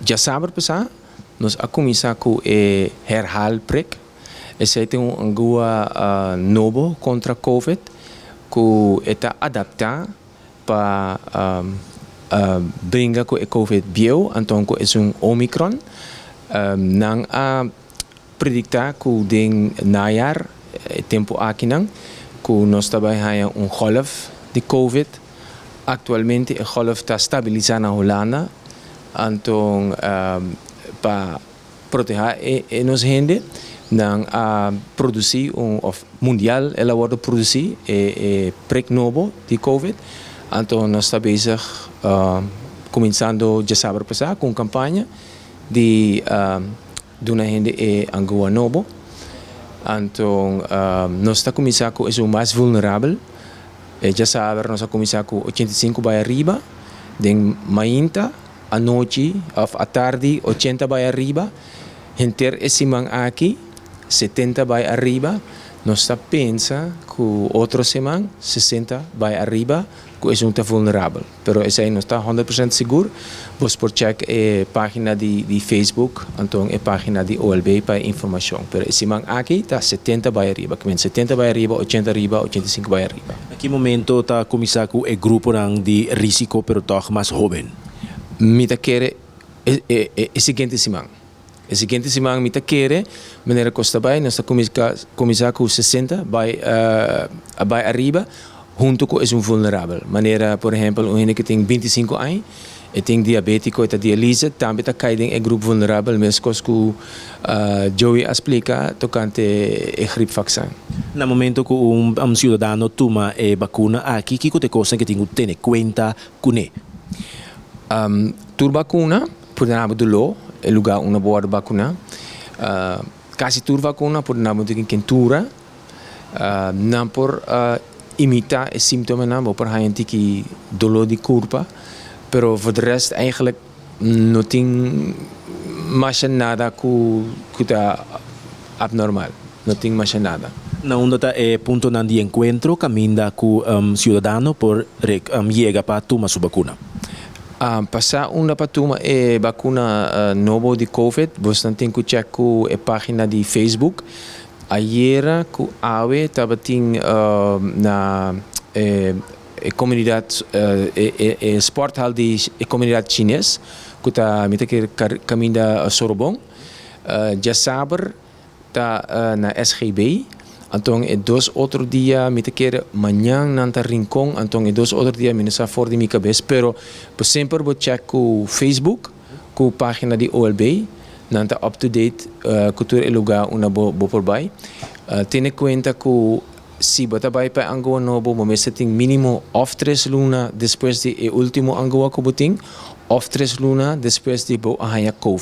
Já sábado passado, nós a começar com o herhaalprik. Esse tem novo contra COVID, que está adaptado para brincar com o COVID bio, então é Omicron. Não a predictar que den najaar, tempo aqui não, que nós trabalhamos golf de COVID. Atualmente a golf está estabilizando na Holanda, então para proteger a nossa gente, não a produzir mundial, ela vai produzir prik novo de COVID. Então nós estamos bezig, começando já sábado passado com campanha de uma gente Angola novo. Então nós estamos começando com o mais vulnerável. Já sábado nós estamos começando com 85 para arriba, de manhã à noite, à tarde 80 para arriba. Entre esse semana aqui 70 para arriba. Nós estamos pensando que outra semana 60 para arriba, que é muito vulnerável. Mas esse aí não está 100% seguro. Você pode checar a página de Facebook, então a página de OLB para informação. Mas esse semana aqui está 70 para arriba. 70 para arriba, 80 arriba, 85 para arriba. Em que momento está começando com o grupo de risco, mas toch mais jovem? Me quer a seguinte semana. A seguinte semana me quer, maneira Costa Bay, nós começar com 60 para arriba, junto com um vulnerável. Maneira, por exemplo, um gente que tem 25 anos, e tem diabético, e dialise, também está caindo em grupo vulnerável, mesmo que Joey explica, tocante a gripe vaccina. No momento que cidadão toma a vacuna, aqui, que é coisa que tem que ter conta com ele? Tur vacuna, por exemplo, do lo, é lugar uma boa vacuna. Quase tur vacuna, por exemplo, tem quentura, não por imitar os sintomas, não por gente que dolor de corpo, pero voor de rest eigenlijk não tem mais nada que está abnormal, não tem mais nada. Não está ponto de encontro, caminha com cidadão por chega para tomar sua vacuna. Passar para tomar a vacuna nova de COVID, você tem que checar a página de Facebook. Ayer que AWE estava na comunidade sporthal de comunidade chinesa, que está caminho a Sorbonne. Já sábado está na SGB. Então, é 2 outros dias, me quer amanhã na Rincón, então é 2 outros dias, me não sabe fora de minha cabeça, pero sempre vou checar com o Facebook, com a página de OLB, não está up-to-date, que todo é lugar onde vou por aí. Tenha em conta que se você vai para Angola novo, você tem mínimo 3 lunas depois de o último Angola que você tem, 3 lunas depois de a COVID.